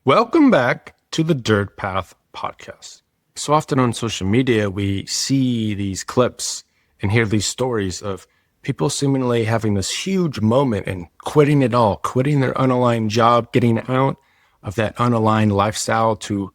Welcome back to the Dirt Path podcast. So often on social media, we see these clips and hear these stories of people seemingly having this huge moment and quitting it all, quitting their unaligned job, getting out of that unaligned lifestyle to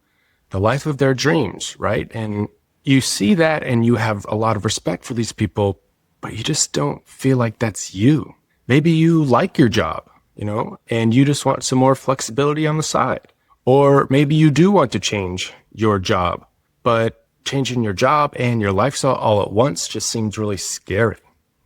the life of their dreams, right? And you see that and you have a lot of respect for these people, but you just don't feel like that's you. Maybe you like your job, and you just want some more flexibility on the side. Or maybe you do want to change your job, but changing your job and your lifestyle all at once just seems really scary,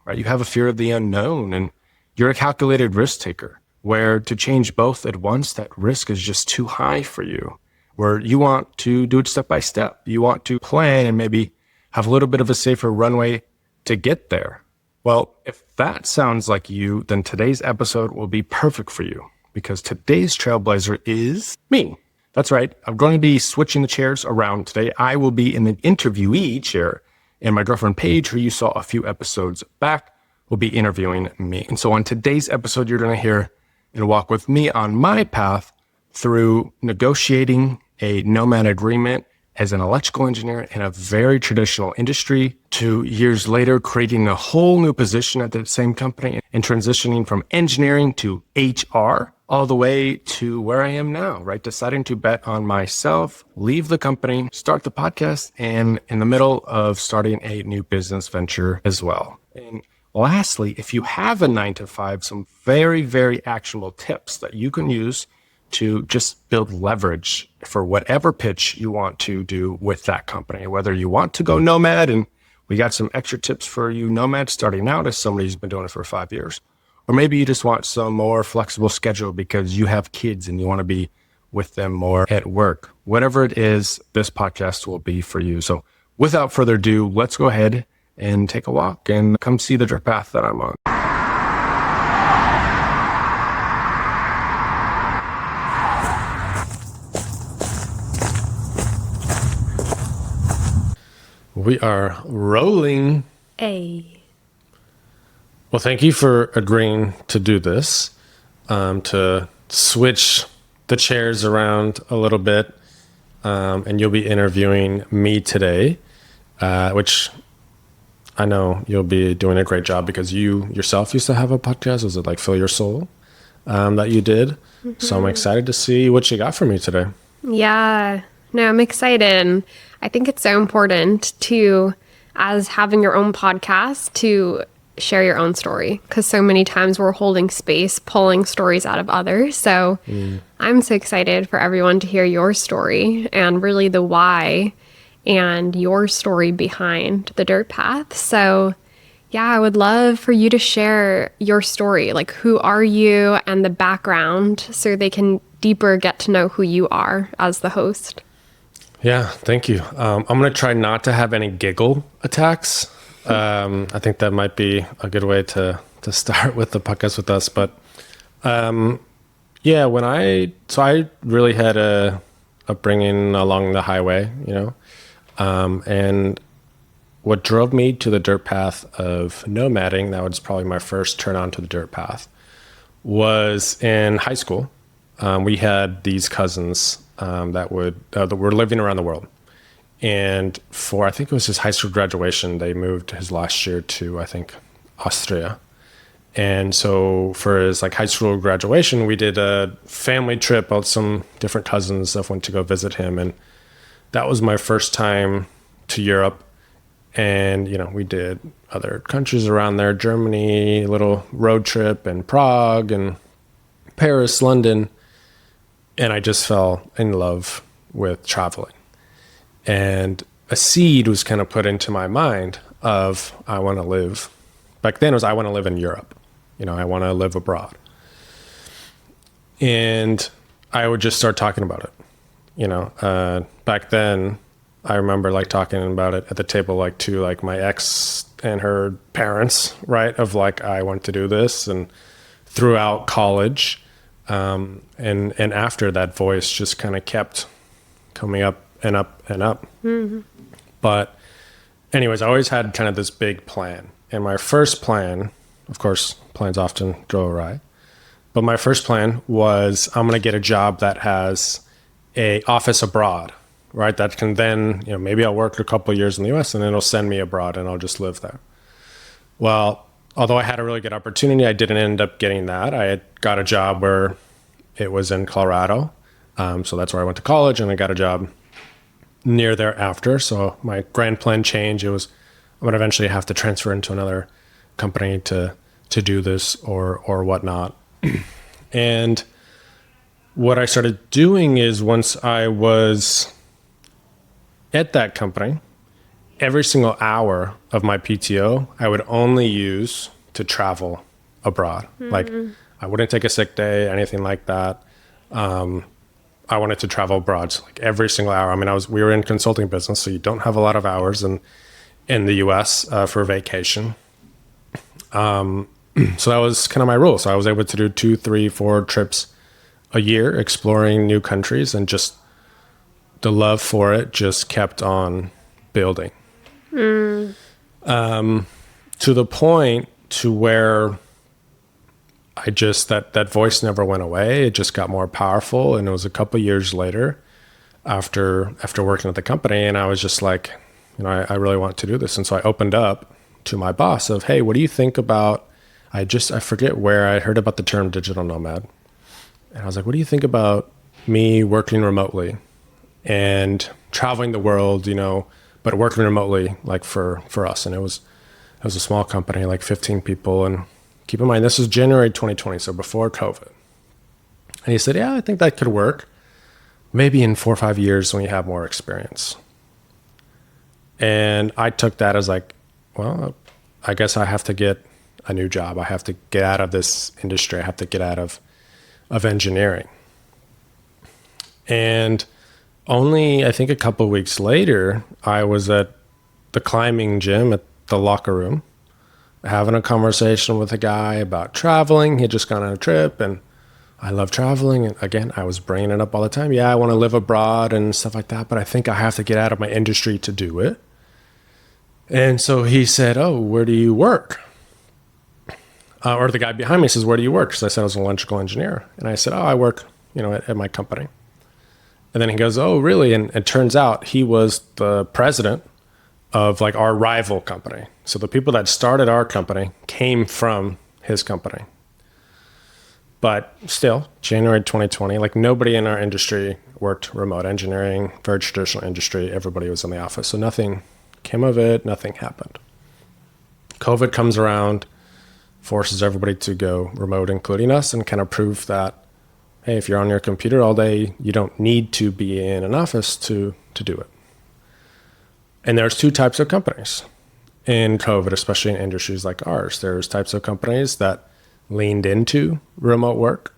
right? You have a fear of the unknown and you're a calculated risk taker where to change both at once, that risk is just too high for you, where you want to do it step by step. You want to plan and maybe have a little bit of a safer runway to get there. Well, if that sounds like you, then today's episode will be perfect for you because today's trailblazer is me. That's right. I'm going to be switching the chairs around today. I will be in the interviewee chair, and my girlfriend Paige, who you saw a few episodes back, will be interviewing me. And so on today's episode, you're going to hear and walk with me on my path through negotiating a Nomad agreement as an electrical engineer in a very traditional industry, to years later creating a whole new position at the same company and transitioning from engineering to HR all the way to where I am now, right? Deciding to bet on myself, leave the company, start the podcast, and in the middle of starting a new business venture as well. And lastly, if you have a 9 to 5, some very, very actionable tips that you can use to just build leverage for whatever pitch you want to do with that company, whether you want to go Nomad, and we got some extra tips for you Nomads starting out as somebody who's been doing it for 5 years, or maybe you just want some more flexible schedule because you have kids and you want to be with them more at work. Whatever it is, this podcast will be for you. So without further ado, let's go ahead and take a walk and come see the dirt path that I'm on. We are rolling. Hey. Well, thank you for agreeing to do this, to switch the chairs around a little bit, and you'll be interviewing me today, which I know you'll be doing a great job because you yourself used to have a podcast. Was it like Fill Your Soul that you did? Mm-hmm. So I'm excited to see what you got for me today. Yeah. No, I'm excited. And I think it's so important to, as having your own podcast, to share your own story, because so many times we're holding space, pulling stories out of others. So I'm so excited for everyone to hear your story and really the why and your story behind the dirt path. So yeah, I would love for you to share your story, like who are you and the background, so they can deeper get to know who you are as the host. Yeah, thank you. I'm going to try not to have any giggle attacks. I think that might be a good way to start with the podcast with us. But yeah, I really had a upbringing along the highway, and what drove me to the dirt path of nomading, that was probably my first turn on to the dirt path, was in high school. We had these cousins that were living around the world. And for, I think it was his high school graduation, they moved his last year to, I think, Austria. And so for his high school graduation, we did a family trip out, some different cousins that went to go visit him. And that was my first time to Europe. And, we did other countries around there, Germany, a little road trip, and Prague and Paris, London. And I just fell in love with traveling. And a seed was kind of put into my mind of I want to live. Back then it was I want to live in Europe. I want to live abroad. And I would just start talking about it. Back then I remember talking about it at the table to my ex and her parents, right? Of I want to do this, and throughout college. And after that voice just kind of kept coming up and up and up. Mm-hmm. But anyways, I always had kind of this big plan. And my first plan, of course, plans often go awry. But my first plan was I'm going to get a job that has a office abroad, right? That can then, maybe I'll work a couple of years in the US and then it'll send me abroad and I'll just live there. Well, although I had a really good opportunity, I didn't end up getting that. I had got a job where it was in Colorado. So that's where I went to college, and I got a job near there after. So my grand plan changed. It was, I'm going to eventually have to transfer into another company to do this or whatnot. And what I started doing is, once I was at that company, every single hour of my PTO, I would only use to travel abroad. Like, I wouldn't take a sick day, anything like that. I wanted to travel abroad, so like every single hour. I mean, we were in consulting business, so you don't have a lot of hours in the US for vacation. So that was kind of my rule. So I was able to do 2, 3, 4 trips a year, exploring new countries, and just the love for it just kept on building. To the point to where I just, that voice never went away. It just got more powerful. And it was a couple of years later after working at the company, and I was just like, I really want to do this. And so I opened up to my boss of, hey, what do you think about, I forget where I heard about the term digital nomad. And I was like, what do you think about me working remotely and traveling the world, but working remotely, like for us. And it was a small company, like 15 people. And keep in mind, this was January 2020, so before COVID. And he said, yeah, I think that could work. Maybe in 4 or 5 years when you have more experience. And I took that as like, well, I guess I have to get a new job. I have to get out of this industry. I have to get out of engineering. And only, I think a couple of weeks later, I was at the climbing gym at the locker room, having a conversation with a guy about traveling. He had just gone on a trip, and I love traveling. And again, I was bringing it up all the time. Yeah, I want to live abroad and stuff like that, but I think I have to get out of my industry to do it. And so he said, oh, where do you work? Or the guy behind me says, where do you work? Because I said I was an electrical engineer. And I said, oh, I work, at my company. And then he goes, oh, really? And it turns out he was the president of like our rival company. So the people that started our company came from his company. But still, January 2020, like nobody in our industry worked remote engineering, very traditional industry. Everybody was in the office. So nothing came of it. Nothing happened. COVID comes around, forces everybody to go remote, including us, and kind of prove that, hey, if you're on your computer all day, you don't need to be in an office to do it. And there's 2 types of companies in COVID, especially in industries like ours. There's types of companies that leaned into remote work,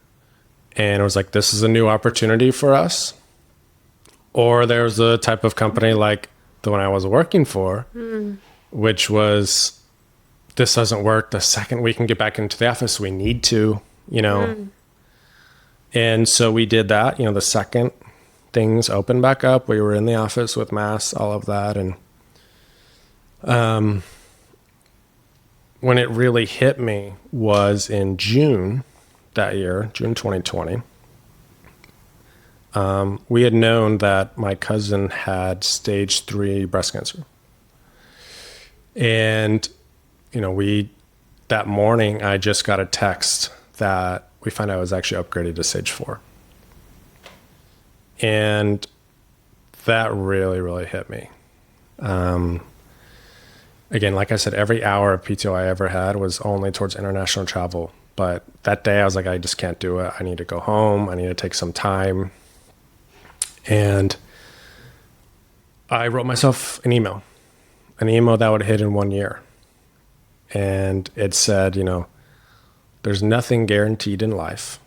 and it was like, this is a new opportunity for us. Or there's a type of company like the one I was working for, which was, this doesn't work. The second we can get back into the office, we need to, And so we did that. The second things opened back up, we were in the office with masks, all of that. And when it really hit me was in June that year, June 2020. We had known that my cousin had stage 3 breast cancer. And, that morning, I just got a text that we found out I was actually upgraded to stage 4. And that really, really hit me. Again, like I said, every hour of PTO I ever had was only towards international travel. But that day I was like, I just can't do it. I need to go home. I need to take some time. And I wrote myself an email that would hit in 1 year. And it said, there's nothing guaranteed in life.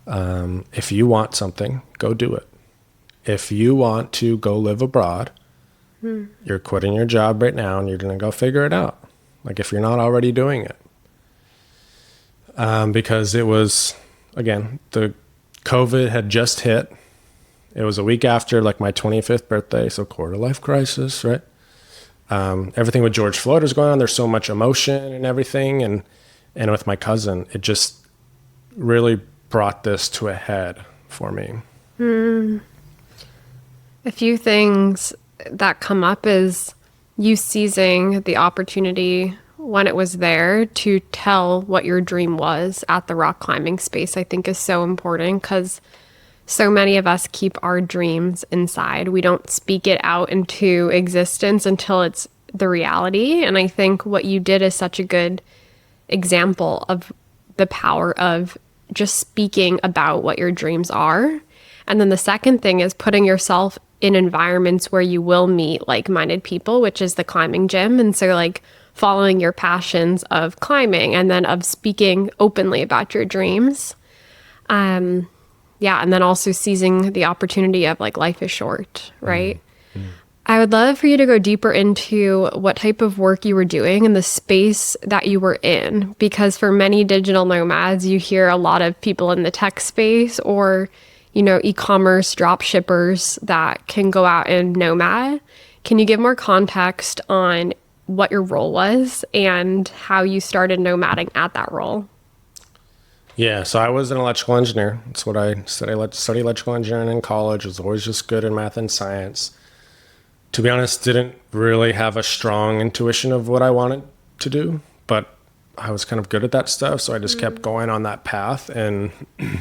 If you want something, go do it. If you want to go live abroad, you're quitting your job right now and you're going to go figure it out. Like if you're not already doing it. Because it was, again, the COVID had just hit. It was a week after like my 25th birthday. So quarter life crisis, right? Everything with George Floyd was going on. There's so much emotion and everything. And with my cousin, it just really brought this to a head for me. A few things that come up is you seizing the opportunity when it was there to tell what your dream was at the rock climbing space, I think is so important because so many of us keep our dreams inside. We don't speak it out into existence until it's the reality. And I think what you did is such a good example of the power of just speaking about what your dreams are. And then the second thing is putting yourself in environments where you will meet like-minded people, which is the climbing gym. And so like following your passions of climbing and then of speaking openly about your dreams. Yeah, and then also seizing the opportunity of like life is short, right? I would love for you to go deeper into what type of work you were doing and the space that you were in, because for many digital nomads, you hear a lot of people in the tech space or, you know, e-commerce drop shippers that can go out and nomad. Can you give more context on what your role was and how you started nomading at that role? Yeah, so I was an electrical engineer. That's what I studied. Studied electrical engineering in college. Was always just good in math and science. To be honest, didn't really have a strong intuition of what I wanted to do, but I was kind of good at that stuff, so I just kept going on that path. And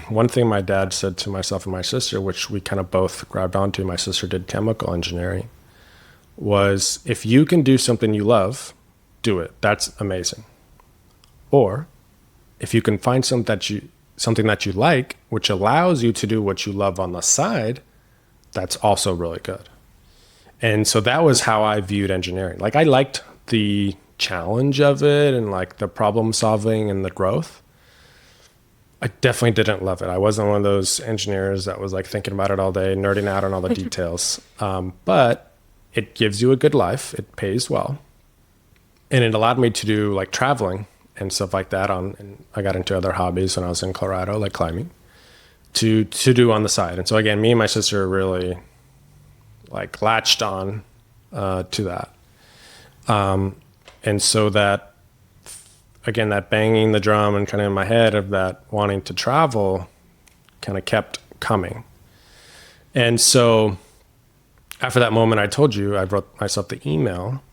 one thing my dad said to myself and my sister, which we kind of both grabbed onto, my sister did chemical engineering, was if you can do something you love, do it. That's amazing. Or if you can find something that you like, which allows you to do what you love on the side, that's also really good. And so that was how I viewed engineering. Like I liked the challenge of it and like the problem solving and the growth. I definitely didn't love it. I wasn't one of those engineers that was like thinking about it all day, nerding out on all the details. But it gives you a good life. It pays well. And it allowed me to do like traveling and stuff like that and I got into other hobbies when I was in Colorado, like climbing, to do on the side. And so again, me and my sister really like latched on to that. And so that, again, that banging the drum and kind of in my head of that wanting to travel kind of kept coming. And so after that moment I told you, I wrote myself the email,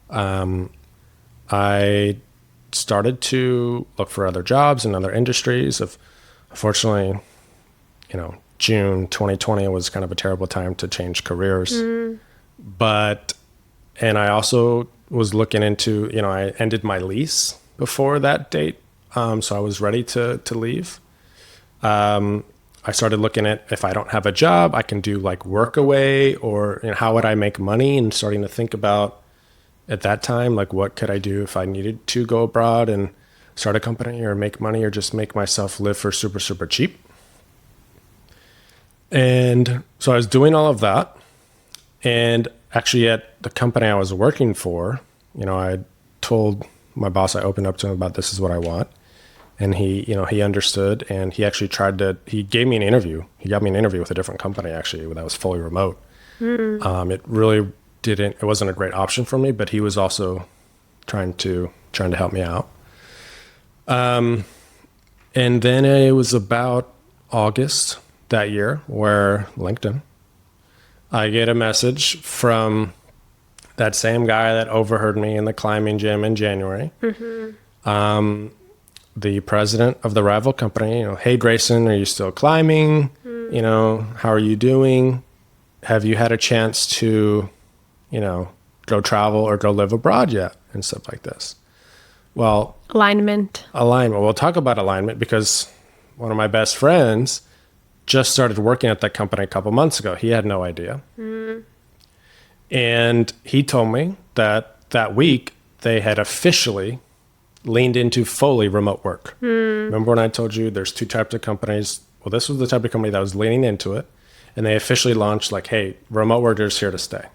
I started to look for other jobs in other industries. Unfortunately, you know, June 2020 was kind of a terrible time to change careers. And I also was looking into, you know, I ended my lease before that date. So I was ready to leave. I started looking at if I don't have a job, I can do like work away or, you know, how would I make money, and starting to think about at that time, like what could I do if I needed to go abroad and start a company or make money or just make myself live for super, super cheap. And so I was doing all of that. And actually at the company I was working for, you know, I told my boss, I opened up to him about this is what I want. And he, you know, he understood and he actually he gave me an interview. He got me an interview with a different company actually that was fully remote. It wasn't a great option for me, but he was also trying to help me out. And then it was about August that year where LinkedIn, I get a message from that same guy that overheard me in the climbing gym in January. The president of the rival company, you know, hey Grayson, are you still climbing? You know, how are you doing? Have you had a chance to, you know, go travel or go live abroad yet? And stuff like this. Well, Alignment. We'll talk about alignment because one of my best friends just started working at that company a couple months ago. He had no idea. And he told me that week they had officially leaned into fully remote work. Remember when I told you there's two types of companies? Well, this was the type of company that was leaning into it. And they officially launched like, hey, remote workers here to stay.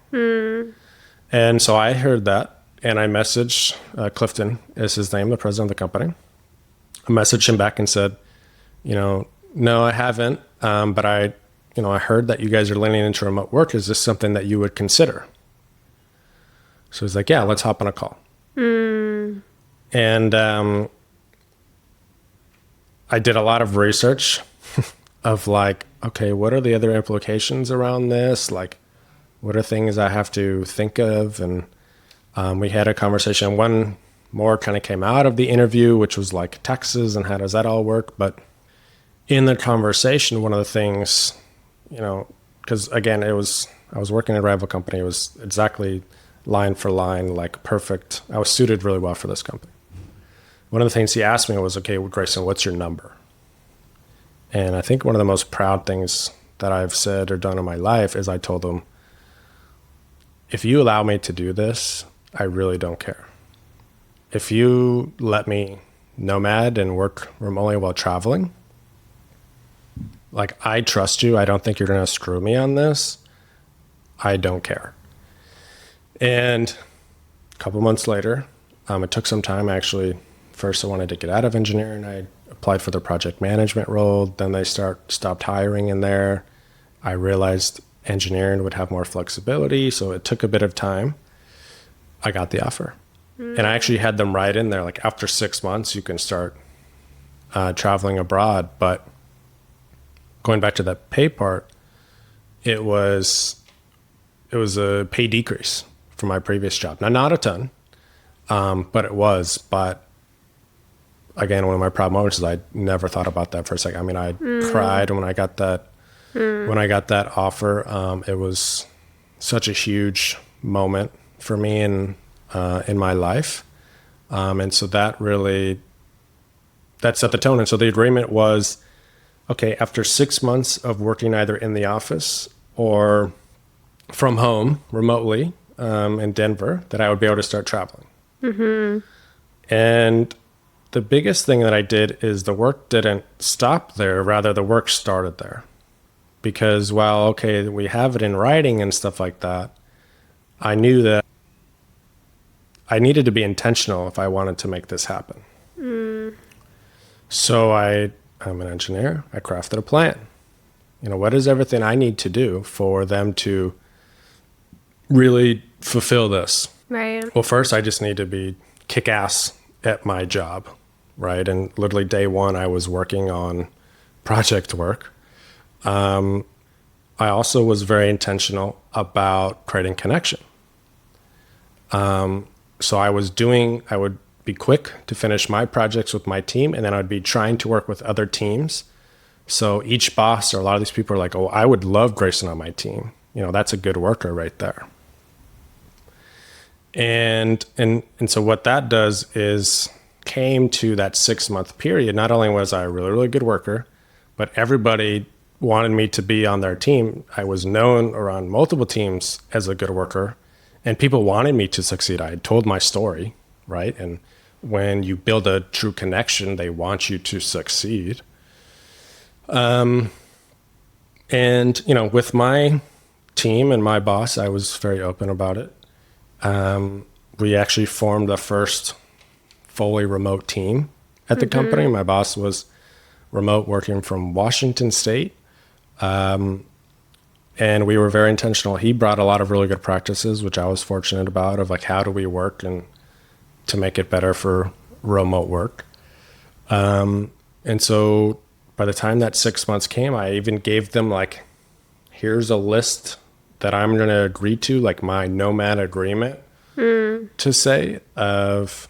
And so I heard that and I messaged Clifton is his name, the president of the company. I messaged him back and said, you know, no, I haven't. But I heard that you guys are leaning into remote work. Is this something that you would consider? So he's like, yeah, let's hop on a call. And I did a lot of research of like, okay, what are the other implications around this? Like, what are things I have to think of? And we had a conversation. One more kind of came out of the interview, which was like taxes and how does that all work? But in the conversation, one of the things, because again, I was working at a rival company. It was exactly line for line, like perfect. I was suited really well for this company. One of the things he asked me was, okay, well, Grayson, what's your number? And I think one of the most proud things that I've said or done in my life is I told him, if you allow me to do this, I really don't care. If you let me nomad and work remotely while traveling, like, I trust you. I don't think you're going to screw me on this. I don't care. And a couple months later, it took some time. Actually, first I wanted to get out of engineering. I applied for the project management role. Then they stopped hiring in there. I realized engineering would have more flexibility. So it took a bit of time. I got the offer. And I actually had them write in there, like, after 6 months, you can start traveling abroad. But going back to that pay part, it was a pay decrease from my previous job. Now, not a ton, but it was. But again, one of my proud moments is I never thought about that for a second. I mean, I cried when I got that. When I got that offer, it was such a huge moment for me in my life, and so that set the tone. And so the agreement was, okay, after 6 months of working either in the office or from home remotely in Denver, that I would be able to start traveling. Mm-hmm. And the biggest thing that I did is the work didn't stop there. Rather, the work started there. Because while, okay, we have it in writing and stuff like that, I knew that I needed to be intentional if I wanted to make this happen. So I'm an engineer. I crafted a plan. What is everything I need to do for them to really fulfill this? Right. Well, first, I just need to be kick-ass at my job, right? And literally day one, I was working on project work. I also was very intentional about creating connection. So I would be quick to finish my projects with my team, and then I'd be trying to work with other teams. So each boss or a lot of these people are like, oh, I would love Grayson on my team. That's a good worker right there. And so what that does is came to that 6-month period. Not only was I a really, really good worker, but everybody wanted me to be on their team. I was known around multiple teams as a good worker, and people wanted me to succeed. I had told my story, right? And when you build a true connection, they want you to succeed. And, with my team and my boss, I was very open about it. We actually formed the first fully remote team at the company. My boss was remote, working from Washington State. And we were very intentional. He brought a lot of really good practices, which I was fortunate about, of like, how do we work and to make it better for remote work. And so by the time that 6 months came, I even gave them like, here's a list that I'm going to agree to, like my Nomad agreement to say of,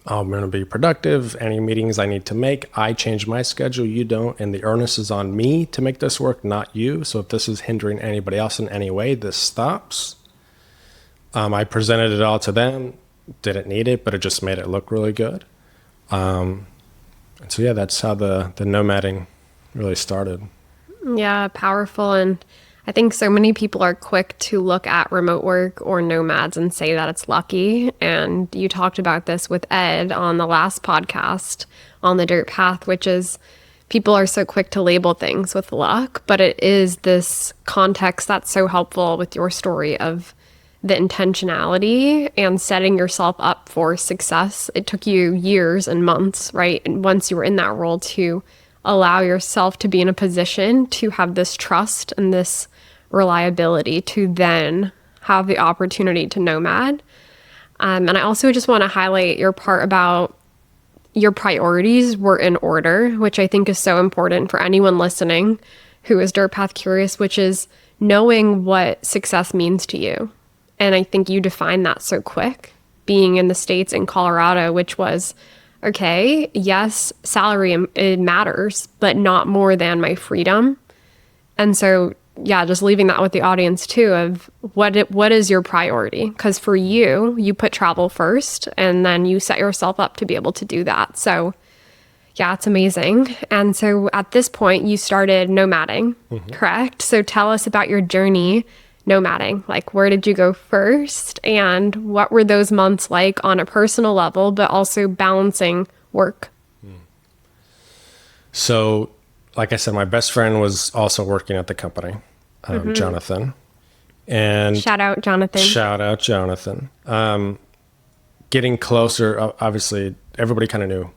I'm going to be productive. Any meetings I need to make, I change my schedule, you don't. And the onus is on me to make this work, not you. So if this is hindering anybody else in any way, this stops. I presented it all to them. Didn't need it, but it just made it look really good. And so, yeah, that's how the nomading really started. Yeah, powerful. And I think so many people are quick to look at remote work or nomads and say that it's lucky. And you talked about this with Ed on the last podcast on the Dirt Path, which is people are so quick to label things with luck, but it is this context that's so helpful with your story of the intentionality and setting yourself up for success. It took you years and months, right? And once you were in that role, to allow yourself to be in a position to have this trust and this reliability to then have the opportunity to nomad. And I also just want to highlight your part about your priorities were in order, which I think is so important for anyone listening who is dirt path curious, which is knowing what success means to you. And I think you defined that so quick, being in the States in Colorado, which was, okay, yes, salary, it matters, but not more than my freedom. And so, yeah, just leaving that with the audience too of what is your priority? Because for you put travel first, and then you set yourself up to be able to do that. So yeah, it's amazing. And so at this point you started nomading, correct? So tell us about your journey nomading. Like, where did you go first? And what were those months like on a personal level, but also balancing work? So, like I said, my best friend was also working at the company, Jonathan. And Shout out, Jonathan. Shout out, Jonathan. Getting closer, obviously, everybody kind of knew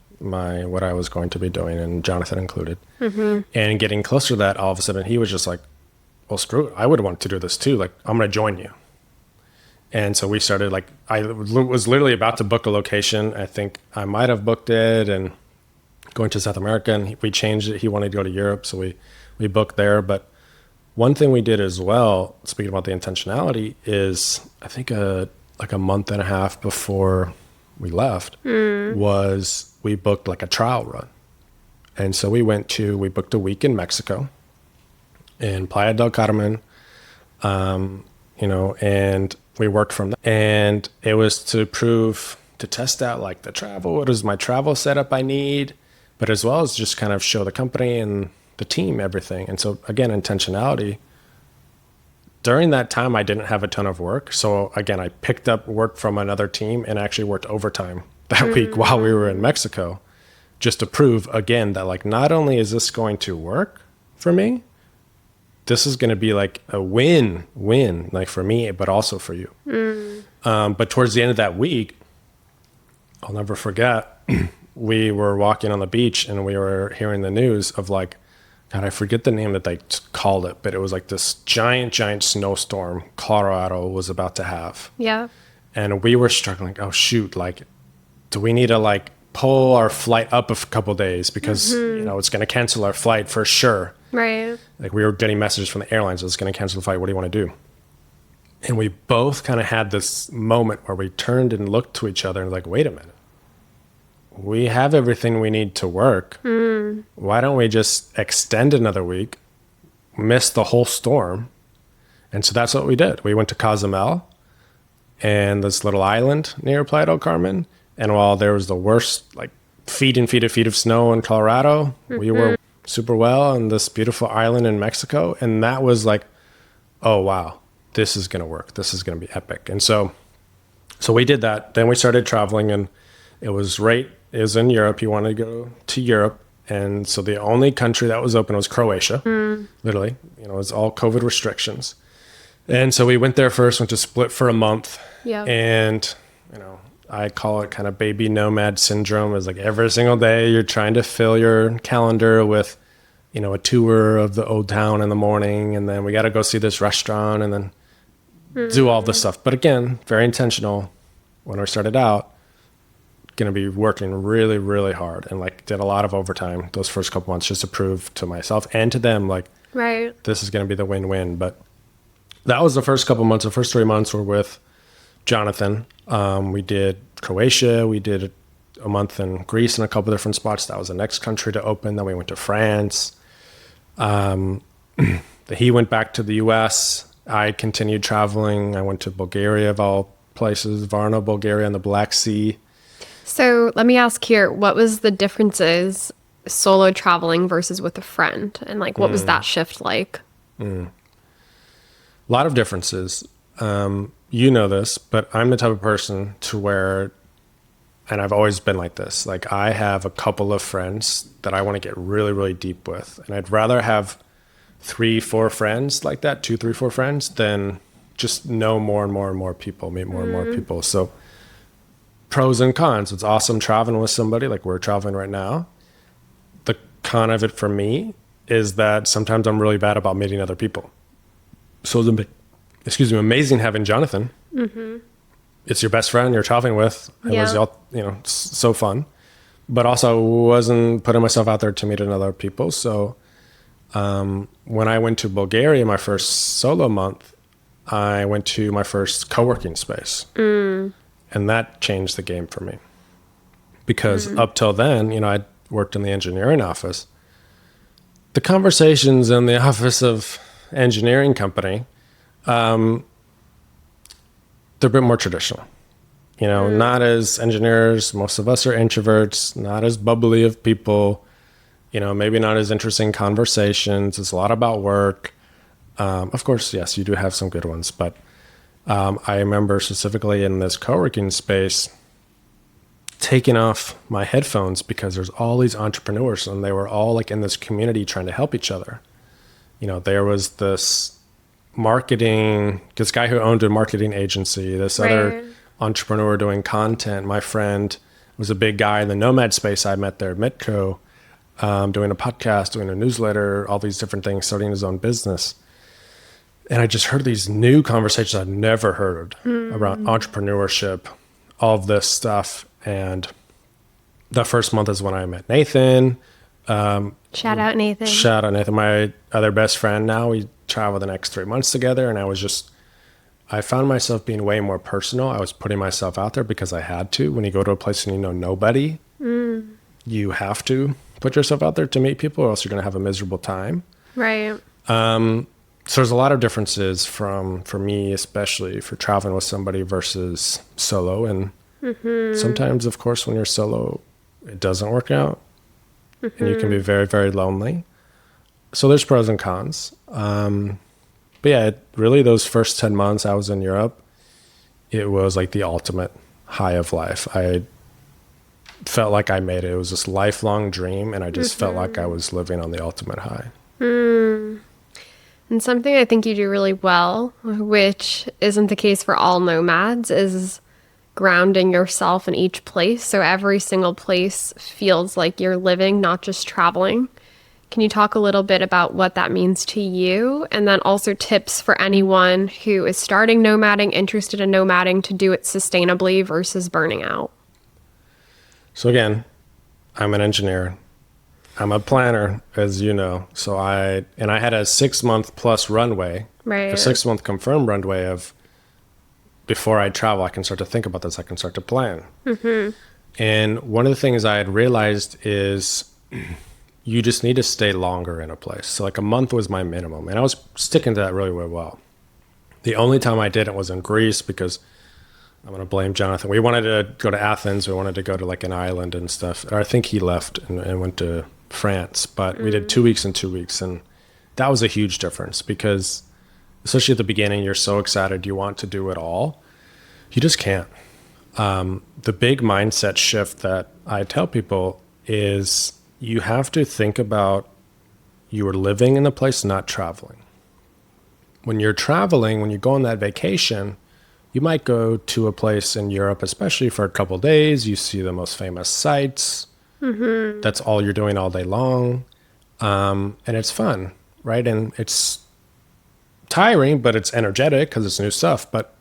what I was going to be doing, and Jonathan included. And getting closer to that, all of a sudden, he was just like, well, screw it. I would want to do this too. Like, I'm going to join you. And so we started, like, I was literally about to book a location. I think I might have booked it and going to South America, and we changed it. He wanted to go to Europe, so we booked there. But one thing we did as well, speaking about the intentionality, is I think like a month and a half before we left was we booked like a trial run. And so we booked a week in Mexico in Playa del Carmen, and we worked from there. And it was to test out like the travel, what is my travel setup I need, but as well as just kind of show the company and the team everything. And so again, intentionality. During that time, I didn't have a ton of work. So again, I picked up work from another team and actually worked overtime that week while we were in Mexico, just to prove again that like, not only is this going to work for me, this is going to be like a win, like for me, but also for you. But towards the end of that week, I'll never forget, we were walking on the beach and we were hearing the news of like, God, I forget the name that they called it, but it was like this giant snowstorm Colorado was about to have. Yeah. And we were struggling. Oh, shoot. Like, do we need to like pull our flight up a couple of days because, it's going to cancel our flight for sure. Right. Like we were getting messages from the airlines, it's going to cancel the flight. What do you want to do? And we both kind of had this moment where we turned and looked to each other and like, wait a minute. We have everything we need to work. Why don't we just extend another week, miss the whole storm? And so that's what we did. We went to Cozumel and this little island near Playa del Carmen. And while there was the worst, like feet and feet of snow in Colorado, we were super well on this beautiful island in Mexico. And that was like, oh, wow, this is going to work. This is going to be epic. And so we did that. Then we started traveling, and it was in Europe. He wanted to go to Europe. And so the only country that was open was Croatia, literally. It was all COVID restrictions. And so we went there first, went to Split for a month. Yeah. And, I call it kind of baby nomad syndrome. It's like every single day you're trying to fill your calendar with, a tour of the old town in the morning. And then we got to go see this restaurant and then do all this stuff. But again, very intentional. When I started out, going to be working really, really hard and like did a lot of overtime those first couple months just to prove to myself and to them, like, right, this is going to be the win-win. But that was the first couple months. The first 3 months were with Jonathan. We did Croatia. We did a month in Greece in a couple different spots. That was the next country to open. Then we went to France. He went back to the US. I continued traveling. I went to Bulgaria, of all places, Varna, Bulgaria, on the Black Sea. So let me ask here, what was the differences solo traveling versus with a friend? And like, what was that shift like? A lot of differences. You know this, but I'm the type of person to where, and I've always been like this, like I have a couple of friends that I want to get really, really deep with. And I'd rather have 3-4 friends like that, 2, 3, 4 friends, than just know more and more and more people, meet more and more people. So pros and cons. It's awesome traveling with somebody like we're traveling right now. The con of it for me is that sometimes I'm really bad about meeting other people. So it's amazing having Jonathan. It's your best friend you're traveling with. It was all, so fun. but also wasn't putting myself out there to meet other people. So when I went to Bulgaria, my first solo month, I went to my first co-working space. And that changed the game for me. Because up till then, I worked in the engineering office. The conversations in the office of engineering company, they're a bit more traditional. Not as engineers, most of us are introverts, not as bubbly of people, maybe not as interesting conversations. It's a lot about work. Of course, yes, you do have some good ones, but I remember specifically in this co-working space, taking off my headphones because there's all these entrepreneurs and they were all like in this community trying to help each other. There was this guy who owned a marketing agency, this other entrepreneur doing content. My friend was a big guy in the Nomad space I met there at Mitco, doing a podcast, doing a newsletter, all these different things, starting his own business. And I just heard these new conversations I'd never heard around entrepreneurship, all of this stuff. And the first month is when I met Nathan. Shout out Nathan. Shout out Nathan, my other best friend now. We traveled the next 3 months together. And I found myself being way more personal. I was putting myself out there because I had to. When you go to a place and you know nobody, you have to put yourself out there to meet people or else you're going to have a miserable time. Right. So there's a lot of differences for me, especially for traveling with somebody versus solo. And sometimes, of course, when you're solo, it doesn't work out and you can be very, very lonely. So there's pros and cons. But yeah, really those first 10 months I was in Europe, it was like the ultimate high of life. I felt like I made it. It was this lifelong dream. And I just felt like I was living on the ultimate high. And something I think you do really well, which isn't the case for all nomads, is grounding yourself in each place. So every single place feels like you're living, not just traveling. Can you talk a little bit about what that means to you? And then also tips for anyone who is starting nomading, interested in nomading, to do it sustainably versus burning out. So again, I'm an engineer. I'm a planner, as you know. So I had a 6-month plus runway, right? A 6-month confirmed runway of before I travel, I can start to think about this. I can start to plan. And one of the things I had realized is you just need to stay longer in a place. So like a month was my minimum. And I was sticking to that really, really well. The only time I didn't was in Greece because I'm going to blame Jonathan. We wanted to go to Athens. We wanted to go to like an island and stuff. Or I think he left and went to France, but we did 2 weeks and 2 weeks. And that was a huge difference because especially at the beginning, you're so excited. You want to do it all. You just can't. The big mindset shift that I tell people is you have to think about you are living in a place, not traveling. When you're traveling, when you go on that vacation, you might go to a place in Europe, especially for a couple of days. You see the most famous sites. That's all you're doing all day long. And it's fun, right? And it's tiring, but it's energetic because it's new stuff. But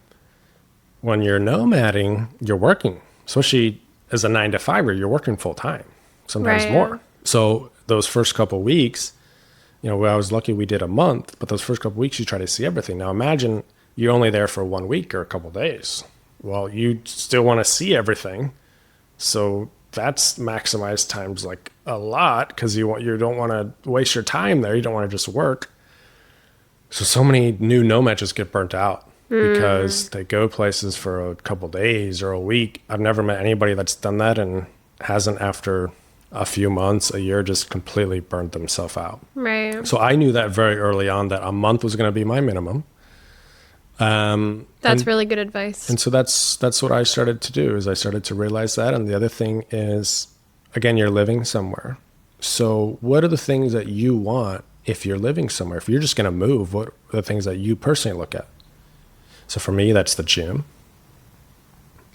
when you're nomading, you're working, especially as a 9-to-5er, you're working full time, sometimes more. So those first couple of weeks, I was lucky we did a month, but those first couple of weeks, you try to see everything. Now imagine you're only there for 1 week or a couple of days. Well, you still want to see everything. So that's maximized times like a lot because you don't want to waste your time there. You don't want to just work. So many new nomads just get burnt out because they go places for a couple of days or a week. I've never met anybody that's done that and hasn't after a few months, a year, just completely burnt themselves out. Right. So I knew that very early on that a month was going to be my minimum. That's really good advice. And so that's what I started to do is I started to realize that. And the other thing is, again, you're living somewhere. So what are the things that you want if you're living somewhere? If you're just going to move, what are the things that you personally look at? So for me, that's the gym,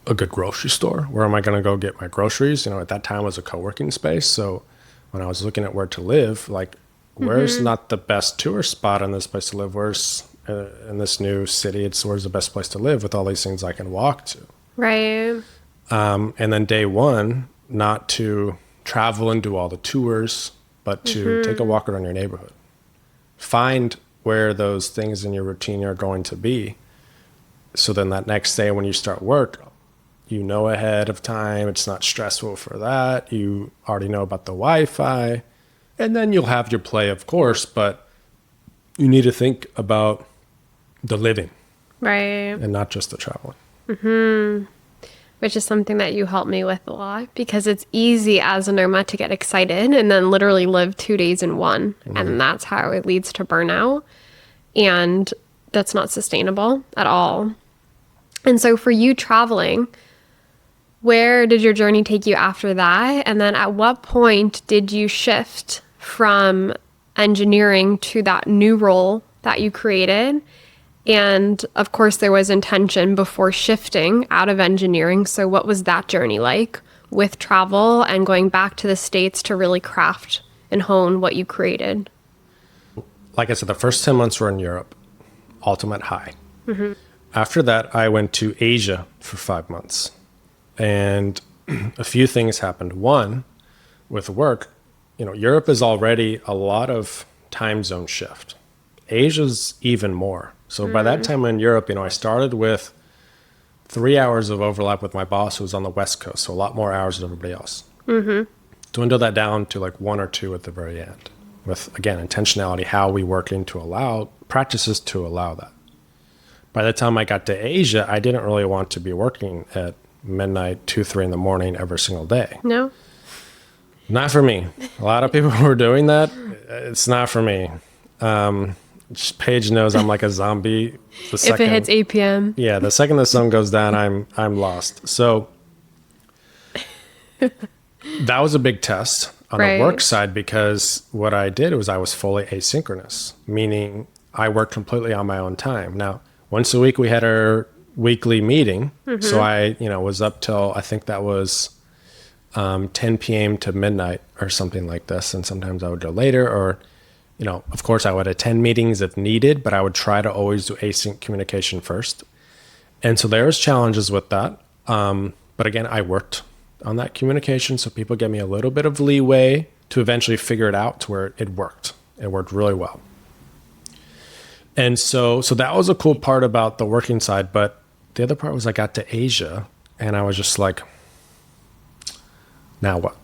a good grocery store. Where am I going to go get my groceries? At that time it was a co-working space. So when I was looking at where to live, like where's not the best tourist spot in this place to live? Where's in this new city, where's the best place to live with all these things I can walk to? Right. And then day one, not to travel and do all the tours, but to take a walk around your neighborhood. Find where those things in your routine are going to be. So then that next day when you start work, you know ahead of time, it's not stressful for that. You already know about the Wi-Fi. And then you'll have your play, of course, but you need to think about the living. Right. And not just the traveling. Which is something that you help me with a lot, because it's easy as a nomad to get excited and then literally live 2 days in one. And that's how it leads to burnout. And that's not sustainable at all. And so for you traveling, where did your journey take you after that? And then at what point did you shift from engineering to that new role that you created? And of course, there was intention before shifting out of engineering. So what was that journey like with travel and going back to the States to really craft and hone what you created? Like I said, the first 10 months were in Europe, ultimate high. After that, I went to Asia for 5 months. And a few things happened. One, with work, Europe is already a lot of time zone shift. Asia's even more. So by that time in Europe, I started with 3 hours of overlap with my boss who was on the West Coast. So a lot more hours than everybody else. Dwindle that down to like 1 or 2 at the very end. With, again, intentionality, how we working to allow practices to allow that. By the time I got to Asia, I didn't really want to be working at midnight, 2, 3 in the morning every single day. No? Not for me. A lot of people who are doing that, it's not for me. Paige knows I'm like a zombie. If it hits 8 p.m. Yeah, the second the sun goes down, I'm lost. So that was a big test on the work side, because what I did was I was fully asynchronous, meaning I worked completely on my own time. Now, once a week we had our weekly meeting. So I, was up till, I think that was 10 p.m. to midnight or something like this. And sometimes I would go later, or, of course I would attend meetings if needed, but I would try to always do async communication first. And so there was challenges with that. But again, I worked on that communication. So people gave me a little bit of leeway to eventually figure it out to where it worked. It worked really well. And so that was a cool part about the working side. But the other part was I got to Asia and I was just like, now what?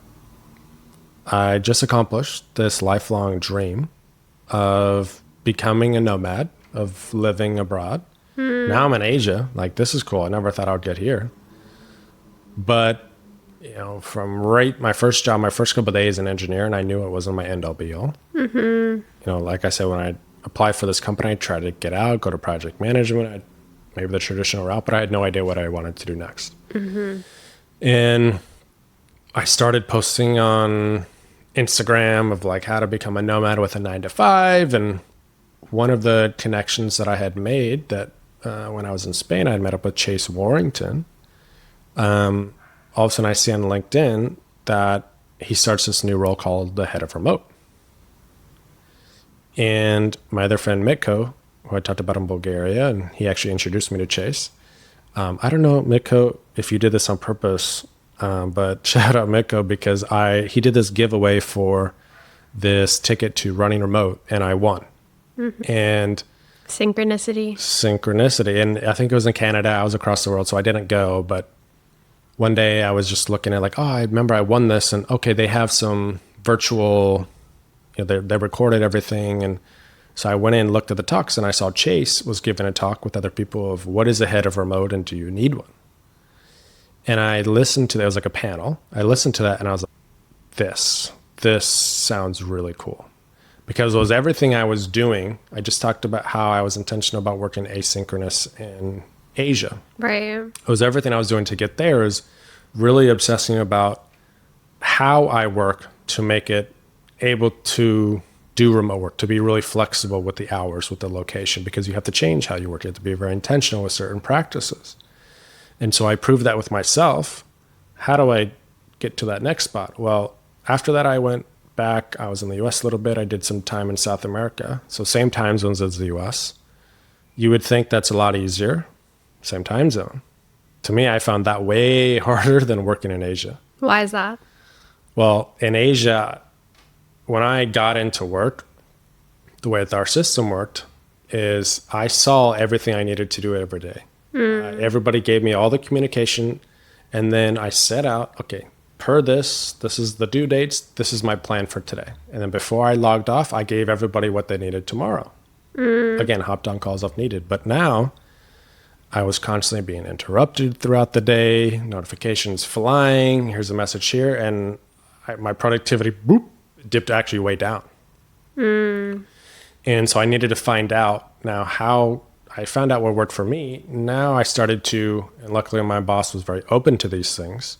I just accomplished this lifelong dream of becoming a nomad, of living abroad. Now I'm in Asia. Like, this is cool. I never thought I would get here. But, from my first job, my first couple of days in engineering, I knew it wasn't my end all be all. Like I said, when I applied for this company, I tried to get out, go to project management, maybe the traditional route, but I had no idea what I wanted to do next. And I started posting on Instagram of like how to become a nomad with a 9-to-5. And one of the connections that I had made that when I was in Spain, I had met up with Chase Warrington. All of a sudden I see on LinkedIn that he starts this new role called the head of remote. And my other friend Mitko, who I talked about in Bulgaria, and he actually introduced me to Chase. I don't know, Mitko, if you did this on purpose, but shout out Mitko, because he did this giveaway for this ticket to running remote, and I won. And synchronicity. And I think it was in Canada. I was across the world, so I didn't go. But one day I was just looking at like, I remember I won this, and okay, they have some virtual, they recorded everything. And so I went in, looked at the talks, and I saw Chase was giving a talk with other people of what is the head of remote and do you need one? And I listened to that. It was like a panel. I listened to that and I was like, this sounds really cool. Because it was everything I was doing. I just talked about how I was intentional about working asynchronous in Asia. Right. It was everything I was doing to get there, is really obsessing about how I work to make it able to do remote work, to be really flexible with the hours, with the location, because you have to change how you work. You have to be very intentional with certain practices. And so I proved that with myself. How do I get to that next spot? Well, after that, I went back. I was in the US a little bit. I did some time in South America. So same time zones as the US. You would think that's a lot easier. Same time zone. To me, I found that way harder than working in Asia. Why is that? Well, in Asia, when I got into work, the way that our system worked is I saw everything I needed to do every day. Everybody gave me all the communication, and then I set out, okay, per this is the due dates, this is my plan for today. And then before I logged off, I gave everybody what they needed tomorrow. Again, hopped on calls if needed. But now I was constantly being interrupted throughout the day, notifications flying, here's a message here, and my productivity, dipped actually way down. And so I needed to find out now how I found out what worked for me. Now I started to, and luckily my boss was very open to these things.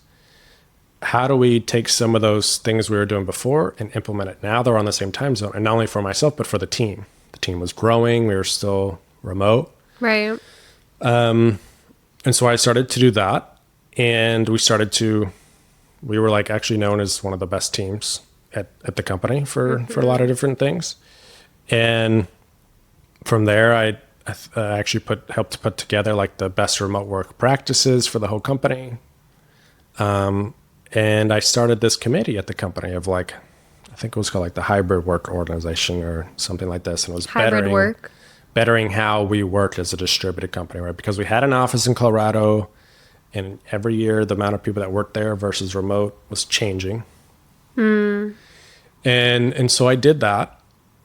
How do we take some of those things we were doing before and implement it now? They're on the same time zone, and not only for myself, but for the team. The team was growing. We were still remote. Right. And so I started to do that, and we were like actually known as one of the best teams at the company for a lot of different things. And from there, I actually helped put together like the best remote work practices for the whole company. And I started this committee at the company of like, I think it was called like the hybrid work organization or something like this. And it was bettering how we worked as a distributed company, right? Because we had an office in Colorado, and every year the amount of people that worked there versus remote was changing. And so I did that.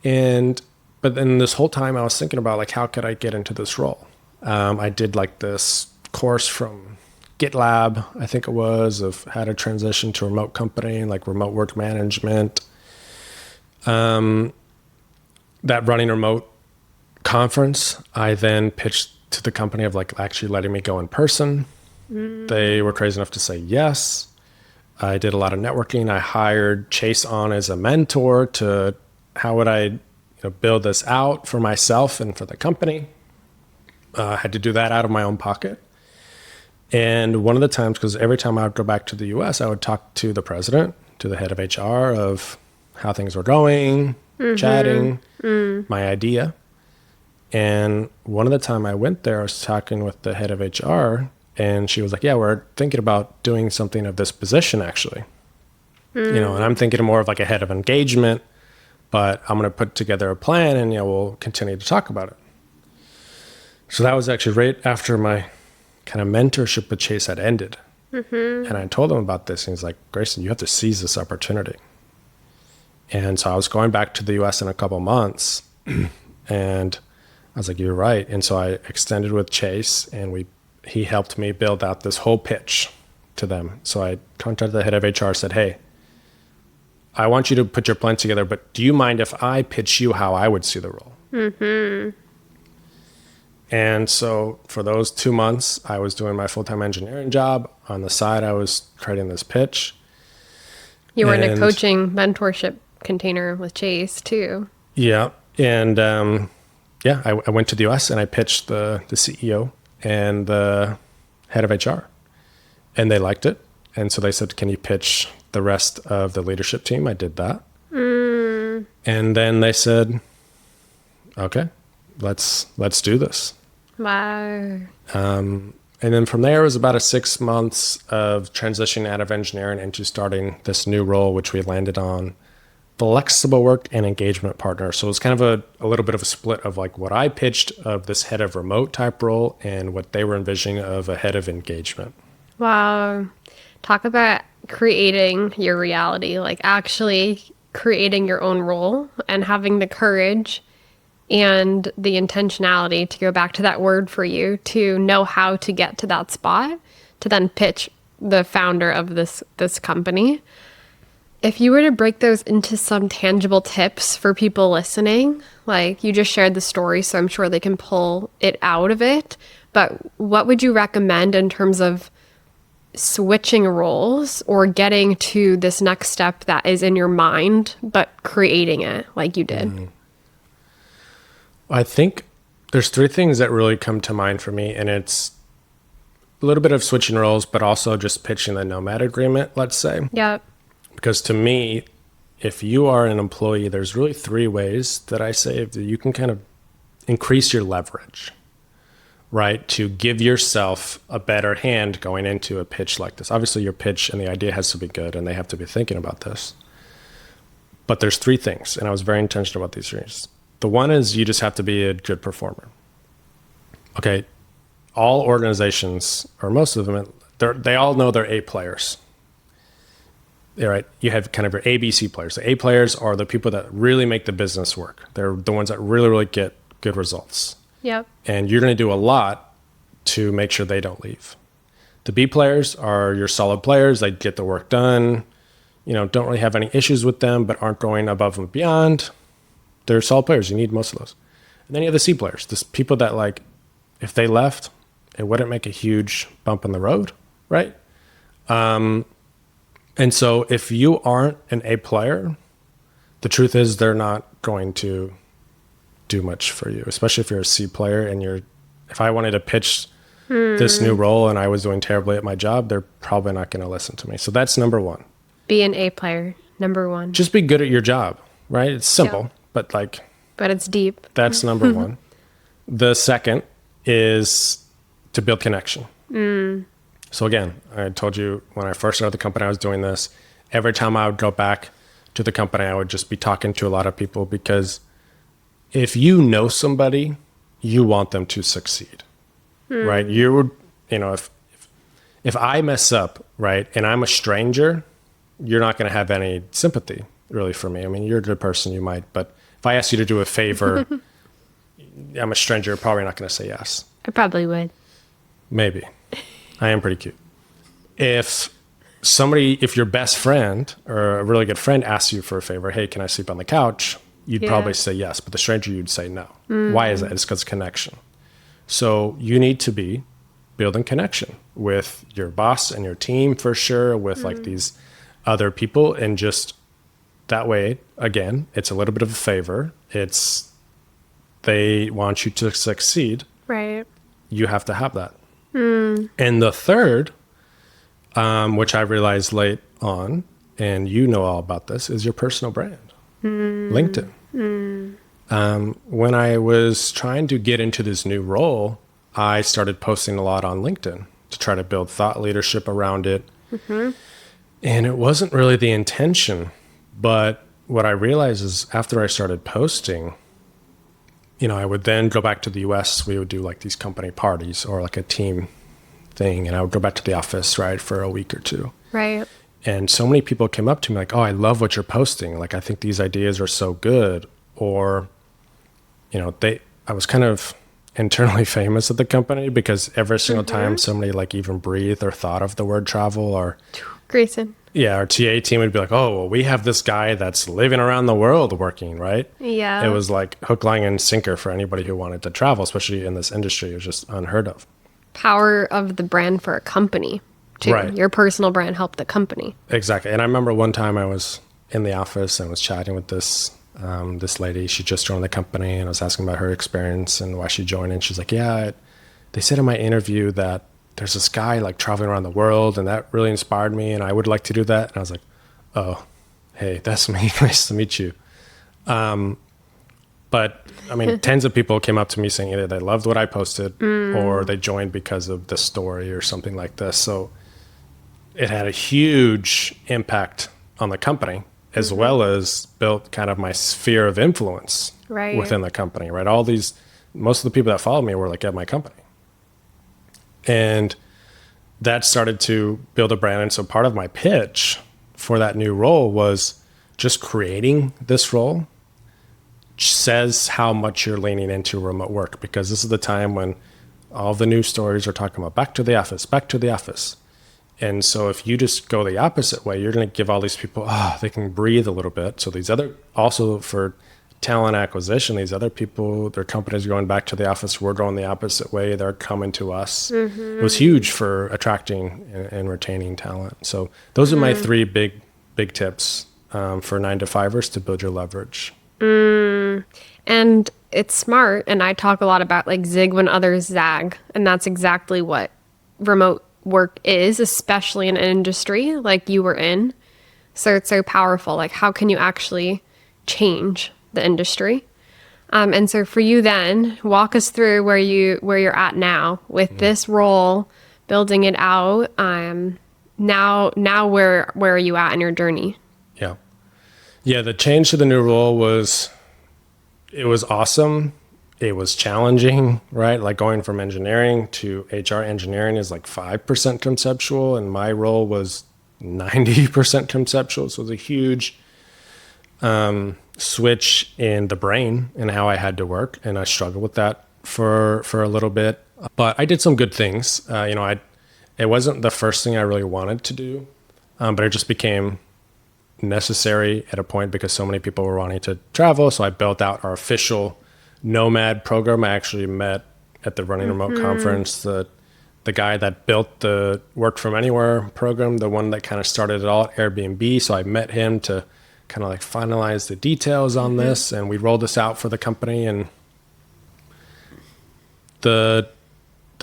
But then this whole time I was thinking about like, how could I get into this role? I did like this course from GitLab, I think it was, of how to transition to a remote company, like remote work management. That running remote conference, I then pitched to the company of like actually letting me go in person. They were crazy enough to say yes. I did a lot of networking. I hired Chase on as a mentor to how would I build this out for myself and for the company. I had to do that out of my own pocket. And one of the times, because every time I would go back to the US, I would talk to the president, to the head of HR of how things were going, chatting, my idea. And one of the time I went there, I was talking with the head of HR, and she was like, yeah, we're thinking about doing something of this position, actually. And I'm thinking more of like a head of engagement, but I'm going to put together a plan, and we'll continue to talk about it. So that was actually right after my kind of mentorship with Chase had ended. And I told him about this, and he's like, Grayson, you have to seize this opportunity. And so I was going back to the US in a couple months, and I was like, you're right. And so I extended with Chase, and he helped me build out this whole pitch to them. So I contacted the head of HR, said, hey, I want you to put your plan together, but do you mind if I pitch you how I would see the role? And so for those 2 months, I was doing my full-time engineering job. On the side, I was creating this pitch. You were in a coaching mentorship container with Chase too. Yeah. And I went to the US and I pitched the CEO and the head of HR, and they liked it. And so they said, can you pitch the rest of the leadership team? I did that. And then they said, okay, let's do this. Wow. And then from there, it was about 6 months of transitioning out of engineering into starting this new role, which we landed on flexible work and engagement partner. So it was kind of a little bit of a split of like what I pitched of this head of remote type role and what they were envisioning of a head of engagement. Wow. Talk about creating your reality, like actually creating your own role and having the courage and the intentionality, to go back to that word for you, to know how to get to that spot, to then pitch the founder of this company. If you were to break those into some tangible tips for people listening, like you just shared the story, so I'm sure they can pull it out of it, but what would you recommend in terms of switching roles or getting to this next step that is in your mind, but creating it like you did? I think there's 3 things that really come to mind for me, and it's a little bit of switching roles, but also just pitching the Nomad agreement, let's say. Yep. Because to me, if you are an employee, there's really 3 ways that I say that you can kind of increase your leverage. right? To give yourself a better hand going into a pitch like this. Obviously, your pitch and the idea has to be good, and they have to be thinking about this. But there's 3 things, and I was very intentional about these things. The one is you just have to be a good performer. Okay, all organizations, or most of them, they all know they're A players. Right? You have kind of your ABC players. The A players are the people that really make the business work. They're the ones that really, really get good results. Yep. And you're going to do a lot to make sure they don't leave. The B players are your solid players. They get the work done. Don't really have any issues with them, but aren't going above and beyond. They're solid players. You need most of those. And then you have the C players, this people that, like, if they left, it wouldn't make a huge bump in the road, right? And so if you aren't an A player, the truth is they're not going to do much for you, especially if you're a C player and if I wanted to pitch this new role and I was doing terribly at my job, they're probably not going to listen to me. So that's number 1. Be an A player, number 1. Just be good at your job, right? It's simple, but it's deep. That's number 1. The second is to build connection. So again, I told you when I first started the company, I was doing this. Every time I would go back to the company, I would just be talking to a lot of people, because if you know somebody, you want them to succeed, right? You would, if I mess up, right, and I'm a stranger, you're not going to have any sympathy really for me. I mean, you're a good person, you might, but if I ask you to do a favor, I'm a stranger, you're probably not going to say yes. I probably would. Maybe. I am pretty cute. If your best friend or a really good friend asks you for a favor, hey, can I sleep on the couch? You'd probably say yes, but the stranger, you'd say no. Why is that? It's because of connection. So you need to be building connection with your boss and your team, for sure, with like these other people. And just that way, again, it's a little bit of a favor. They want you to succeed. Right. You have to have that. And the third, which I realized late on, and you know all about this, is your personal brand. LinkedIn. When I was trying to get into this new role, I started posting a lot on LinkedIn to try to build thought leadership around it. And it wasn't really the intention, but what I realized is after I started posting, I would then go back to the US. We would do like these company parties or like a team thing. And I would go back to the office, right, for a week or 2. Right. And so many people came up to me like, oh, I love what you're posting. Like, I think these ideas are so good. Or, I was kind of internally famous at the company because every single time somebody like even breathed or thought of the word travel, or Grayson. Yeah, our TA team would be like, oh, well, we have this guy that's living around the world working, right? Yeah. It was like hook, line, and sinker for anybody who wanted to travel, especially in this industry. It was just unheard of. Power of the brand for a company, too. Right. Your personal brand helped the company. Exactly. And I remember one time I was in the office and was chatting with this lady. She just joined the company, and I was asking about her experience and why she joined. And she's like, yeah, they said in my interview that there's this guy like traveling around the world, and that really inspired me, and I would like to do that. And I was like, oh, hey, that's me. Nice to meet you. But I mean, tens of people came up to me saying either they loved what I posted or they joined because of the story or something like this. So it had a huge impact on the company, as well as built kind of my sphere of influence within the company, right? Most of the people that followed me were like at my company. And that started to build a brand. And so part of my pitch for that new role was just creating this role says how much you're leaning into remote work, because this is the time when all the news stories are talking about back to the office, back to the office. And so if you just go the opposite way, you're going to give all these people, they can breathe a little bit. So these other, also for talent acquisition, these other people, their companies are going back to the office. We're going the opposite way. They're coming to us. It was huge for attracting and retaining talent. So those are my 3 big tips for 9-to-5ers to build your leverage. And it's smart. And I talk a lot about like zig when others zag. And that's exactly what remote work is, especially in an industry like you were in. So it's so powerful. Like, how can you actually change the industry? And so for you then, walk us through where you're at now with this role, building it out. Now where are you at in your journey? Yeah. Yeah, the change to the new role was awesome. It was challenging, right? Like going from engineering to HR. Engineering is like 5% conceptual, and my role was 90% conceptual. So it was a huge switch in the brain and how I had to work, and I struggled with that for a little bit. But I did some good things. It wasn't the first thing I really wanted to do, but it just became necessary at a point because so many people were wanting to travel. So I built out our official Nomad program. I actually met at the Running Remote conference the guy that built the Work From Anywhere program, the one that kind of started it all at Airbnb. So I met him to kind of like finalize the details on this, and we rolled this out for the company. And the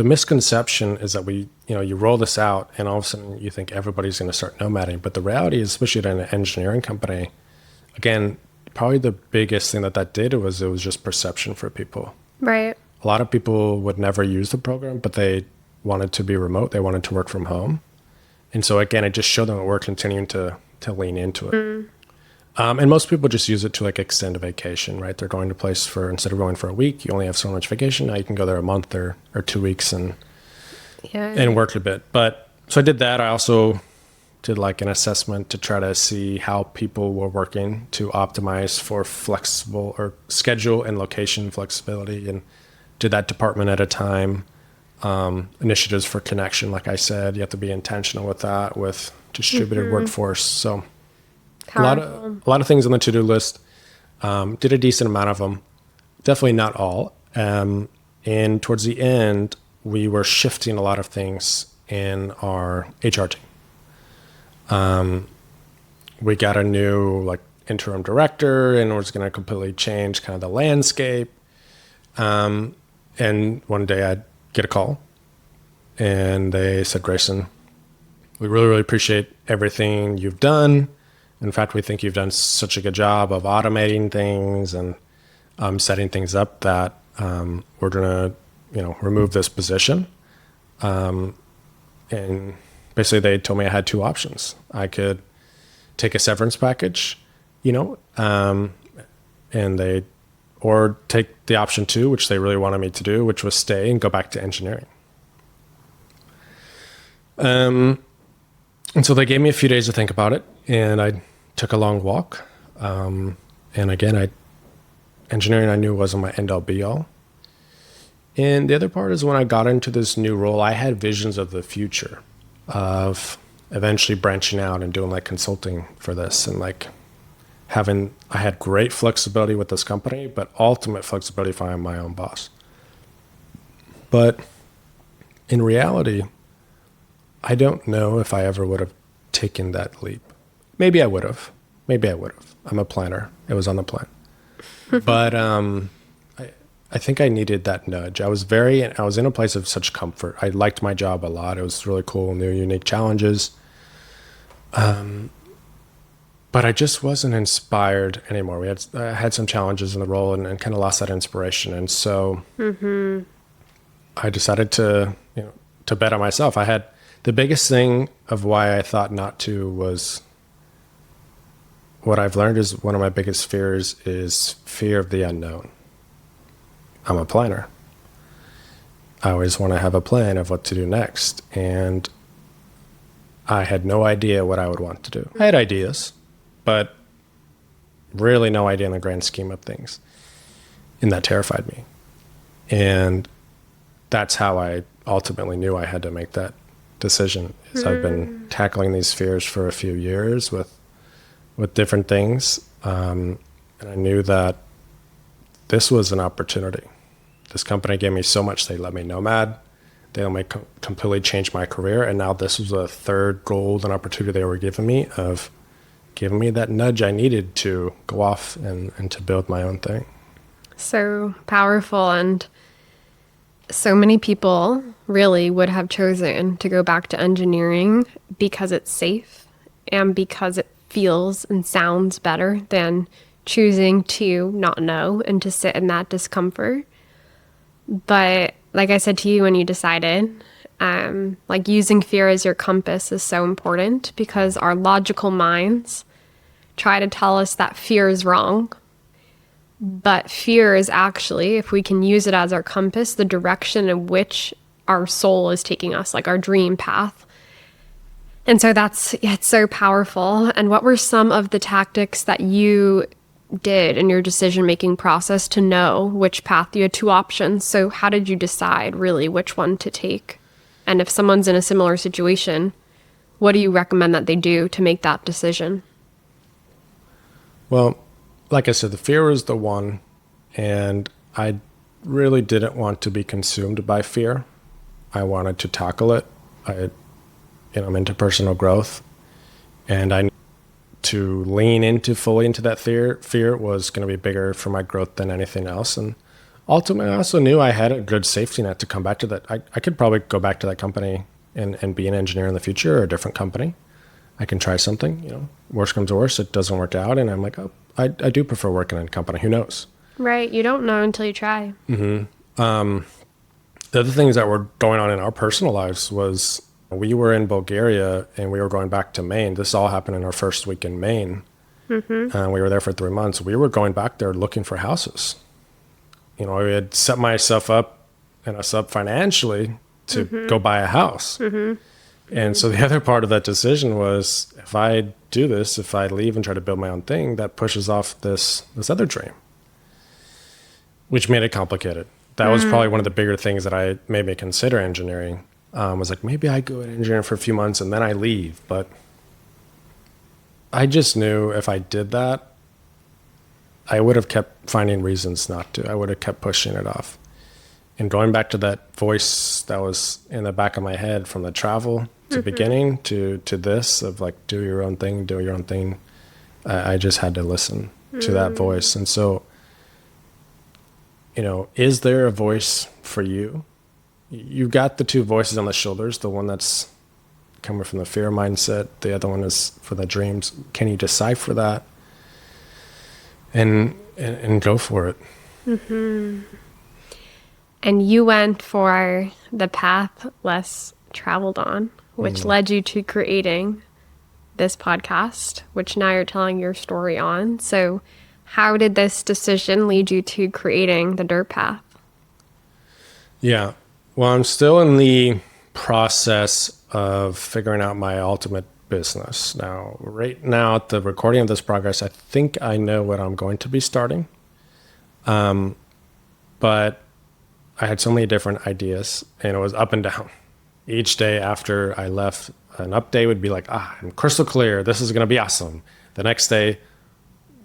misconception is that you roll this out and all of a sudden you think everybody's going to start nomading. But the reality is, especially in an engineering company, again, probably the biggest thing that did was it was just perception for people. Right. A lot of people would never use the program, but they wanted to be remote. They wanted to work from home. And so again, it just showed them that we're continuing to lean into it. And most people just use it to like extend a vacation, right? They're going to a place instead of going for a week, you only have so much vacation. Now you can go there a month or 2 weeks and work a bit. But so I did that. I also did like an assessment to try to see how people were working to optimize for flexible or schedule and location flexibility, and did that department at a time. Initiatives for connection, like I said, you have to be intentional with that, with distributed workforce. So a lot of things on the to-do list. Did a decent amount of them. Definitely not all. And towards the end, we were shifting a lot of things in our HR team. We got a new like interim director, and we're going to completely change kind of the landscape. And one day I'd get a call, and they said, "Grayson, we really, really appreciate everything you've done. In fact, we think you've done such a good job of automating things and setting things up that we're going to, remove this position." And basically, they told me I had two options. I could take a severance package, or take the option two, which they really wanted me to do, which was stay and go back to engineering. And so they gave me a few days to think about it, and I took a long walk. And again, engineering I knew wasn't my end all be all. And the other part is when I got into this new role, I had visions of the future of eventually branching out and doing like consulting for this, and like I had great flexibility with this company, but ultimate flexibility if I am my own boss. But in reality, I don't know if I ever would have taken that leap. Maybe I would have. I'm a planner. It was on the plan. But I think I needed that nudge. I was in a place of such comfort. I liked my job a lot. It was really cool, new, unique challenges. But I just wasn't inspired anymore. I had some challenges in the role and kind of lost that inspiration. And so I decided to bet on myself. I had the biggest thing of why I thought not to was what I've learned is one of my biggest fears is fear of the unknown. I'm a planner. I always want to have a plan of what to do next. And I had no idea what I would want to do. I had ideas, but really no idea in the grand scheme of things. And that terrified me. And that's how I ultimately knew I had to make that decision. Is I've been tackling these fears for a few years with different things. And I knew that this was an opportunity. This company gave me so much. They let me nomad. They let me completely change my career. And now this was a third golden opportunity they were giving me of giving me that nudge I needed to go off and to build my own thing. So powerful. And so many people really would have chosen to go back to engineering because it's safe and because it feels and sounds better than choosing to not know and to sit in that discomfort. But like I said to you when you decided, like using fear as your compass is so important because our logical minds try to tell us that fear is wrong. But fear is actually, if we can use it as our compass, the direction in which our soul is taking us, like our dream path. And so it's so powerful. And what were some of the tactics that you did in your decision-making process to know which path? You had two options. So how did you decide really which one to take? And if someone's in a similar situation, what do you recommend that they do to make that decision? Well, like I said, the fear was the one, and I really didn't want to be consumed by fear. I wanted to tackle it. I'm into personal growth, and I to lean into fully into that fear was going to be bigger for my growth than anything else. And ultimately, I also knew I had a good safety net to come back to that. I could probably go back to that company and be an engineer in the future, or a different company. I can try something, worst comes to worst, it doesn't work out. And I'm like, oh, I do prefer working in a company. Who knows? Right. You don't know until you try. Mm-hmm. The other things that were going on in our personal lives was we were in Bulgaria and we were going back to Maine. This all happened in our first week in Maine. Mm-hmm. And we were there for 3 months. We were going back there looking for houses. I had set myself up and us up financially to go buy a house. Mm-hmm. And so the other part of that decision was, if I do this, if I leave and try to build my own thing, that pushes off this other dream, which made it complicated. That was probably one of the bigger things that made me consider engineering. Was like, maybe I go in engineering for a few months and then I leave. But I just knew if I did that, I would have kept finding reasons not to. I would have kept pushing it off. And going back to that voice that was in the back of my head from the travel to beginning to this of like, do your own thing. I just had to listen to that voice. And so, is there a voice for you? You've got the two voices on the shoulders, the one that's coming from the fear mindset, the other one is for the dreams. Can you decipher that and go for it? Mm-hmm. And you went for the path less traveled on, which led you to creating this podcast, which now you're telling your story on. So how did this decision lead you to creating the Dirt Path? Yeah. Well, I'm still in the process of figuring out my ultimate business. Now, right now, at the recording of this progress, I think I know what I'm going to be starting. But I had so many different ideas, and it was up and down. Each day after I left, an update would be like, I'm crystal clear. This is going to be awesome. The next day,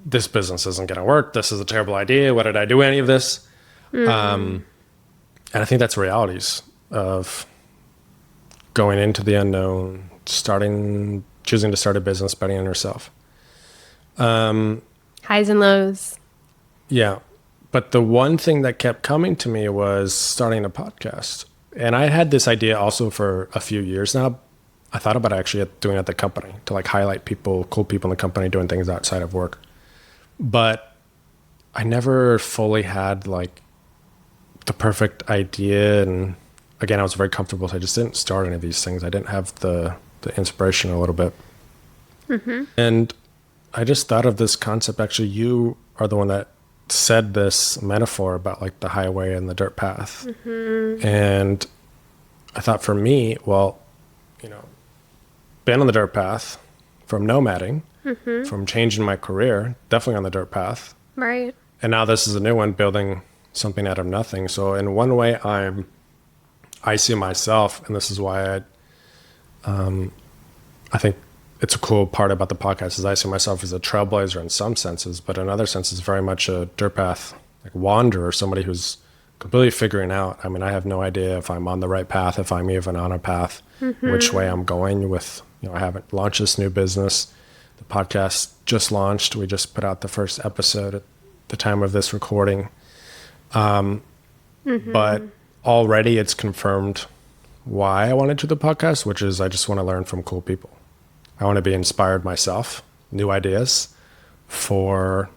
this business isn't going to work. This is a terrible idea. What did I do any of this? And I think that's realities of going into the unknown, choosing to start a business, betting on yourself. Highs and lows. Yeah. But the one thing that kept coming to me was starting a podcast. And I had this idea also for a few years now. I thought about actually doing it at the company to like highlight people, cool people in the company doing things outside of work. But I never fully had like the perfect idea. And again, I was very comfortable. So I just didn't start any of these things. I didn't have the inspiration a little bit. Mm-hmm. And I just thought of this concept. Actually, you are the one that said this metaphor about like the highway and the dirt path. Mm-hmm. And I thought for me, been on the dirt path from nomading, from changing my career, definitely on the dirt path. Right. And now this is a new one, building something out of nothing. So in one way I see myself, and this is why I think it's a cool part about the podcast is I see myself as a trailblazer in some senses, but in other senses, very much a dirt path like wanderer, somebody who's completely figuring out. I mean, I have no idea if I'm on the right path, if I'm even on a path, which way I'm going with, I haven't launched this new business. The podcast just launched. We just put out the first episode at the time of this recording. But already it's confirmed why I wanted to do the podcast, which is I just want to learn from cool people. I want to be inspired myself, new ideas for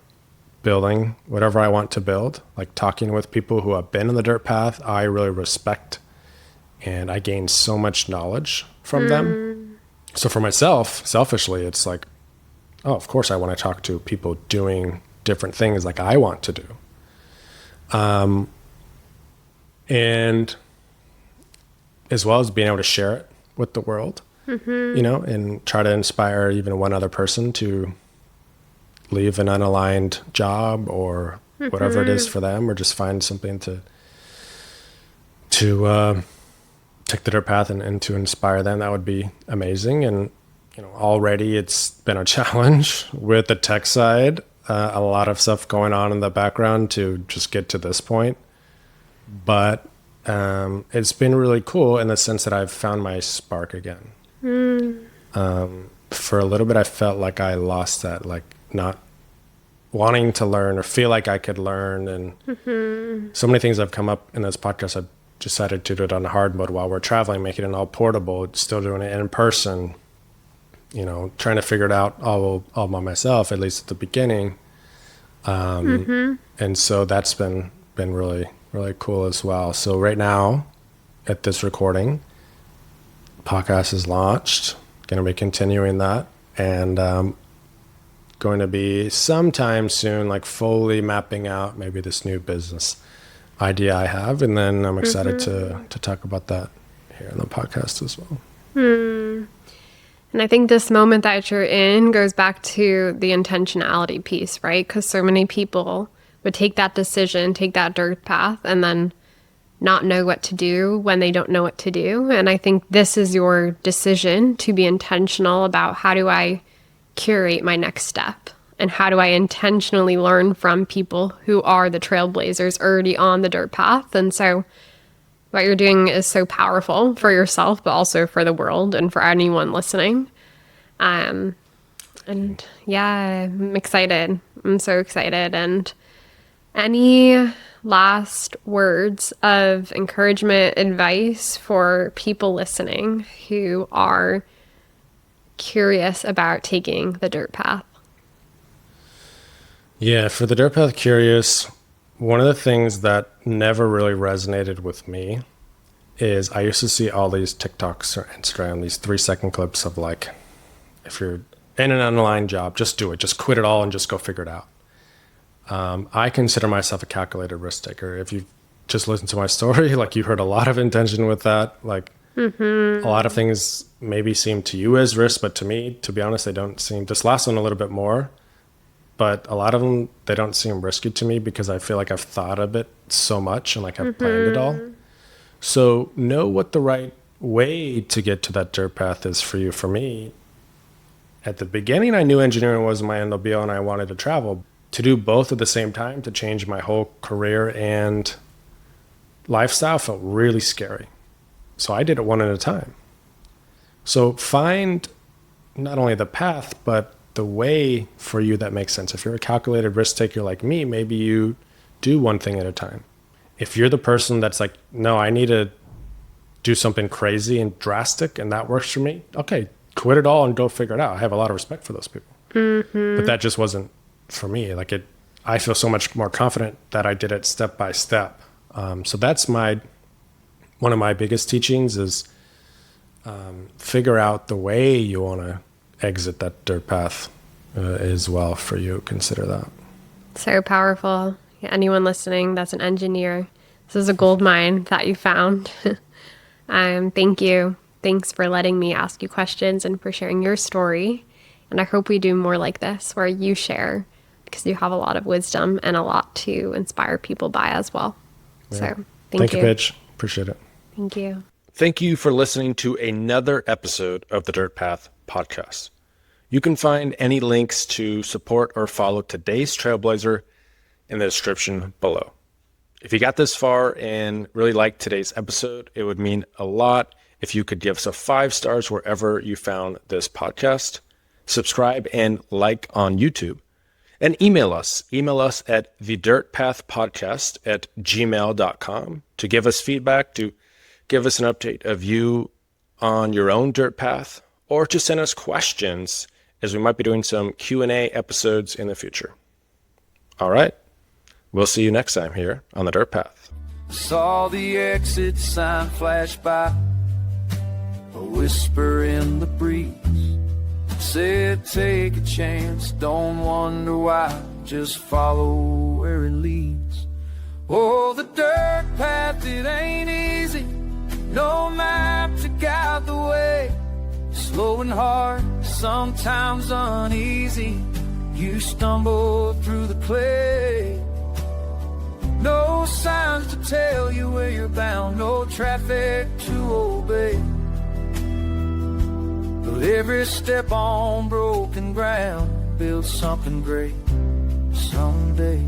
building whatever I want to build, like talking with people who have been in the dirt path, I really respect, and I gain so much knowledge from them. So for myself, selfishly, it's like, oh, of course I want to talk to people doing different things like I want to do. And as well as being able to share it with the world, and try to inspire even one other person to leave an unaligned job or whatever it is for them, or just find something to take the dirt path and to inspire them. That would be amazing. And, already it's been a challenge with the tech side, a lot of stuff going on in the background to just get to this point. But it's been really cool in the sense that I've found my spark again. For a little bit, I felt like I lost that, like not wanting to learn or feel like I could learn. And so many things have come up in this podcast. I've decided to do it on hard mode while we're traveling, making it all portable, still doing it in person, trying to figure it out all by myself, at least at the beginning. And so that's been really, really cool as well. So right now at this recording, podcast is launched, going to be continuing that, and going to be sometime soon, like fully mapping out maybe this new business idea I have. And then I'm excited to talk about that here on the podcast as well. And I think this moment that you're in goes back to the intentionality piece, right? Because so many people would take that decision, take that dirt path, and then not know what to do when they don't know what to do. And I think this is your decision to be intentional about, how do I curate my next step? And how do I intentionally learn from people who are the trailblazers already on the dirt path? And so what you're doing is so powerful for yourself, but also for the world and for anyone listening. And yeah, I'm excited. I'm so excited. And any last words of encouragement, advice for people listening who are curious about taking the dirt path? Yeah, for the dirt path curious, one of the things that never really resonated with me is I used to see all these TikToks or Instagram, these 3-second clips of like, if you're in an unaligned job, just do it, just quit it all and just go figure it out. I consider myself a calculated risk taker. If you just listen to my story, like you heard a lot of intention with that. Like a lot of things maybe seem to you as risk, but to me, to be honest, they don't seem. This last one a little bit more, but a lot of them, they don't seem risky to me because I feel like I've thought of it so much and like I've planned it all. So know what the right way to get to that dirt path is for you. For me, at the beginning, I knew engineering was my end all be all and I wanted to travel. To do both at the same time, to change my whole career and lifestyle, felt really scary. So I did it one at a time. So find not only the path, but the way for you that makes sense. If you're a calculated risk taker like me, maybe you do one thing at a time. If you're the person that's like, no, I need to do something crazy and drastic and that works for me, okay, quit it all and go figure it out. I have a lot of respect for those people. But that just wasn't for me. Like I feel so much more confident that I did it step by step. So that's one of my biggest teachings is figure out the way you want to exit that dirt path as well for you. Consider that. So powerful. Yeah, anyone listening that's an engineer, this is a gold mine that you found. Thank you. Thanks for letting me ask you questions and for sharing your story. And I hope we do more like this where you share, because you have a lot of wisdom and a lot to inspire people by as well. Yeah. So thank you. Paige. Appreciate it. Thank you. Thank you for listening to another episode of the Dirt Path podcast. You can find any links to support or follow today's Trailblazer in the description below. If you got this far and really liked today's episode, it would mean a lot if you could give us a 5 stars wherever you found this podcast. Subscribe and like on YouTube. And email us. Email us at thedirtpathpodcast@gmail.com to give us feedback, to give us an update of you on your own dirt path, or to send us questions, as we might be doing some Q&A episodes in the future. All right. We'll see you next time here on the Dirt Path. Saw the exit sign flash by, a whisper in the breeze said, take a chance, don't wonder why, just follow where it leads. Oh, the dirt path, it ain't easy, no map to guide the way. Slow and hard, sometimes uneasy, you stumble through the clay. No signs to tell you where you're bound, no traffic to obey. But every step on broken ground builds something great someday.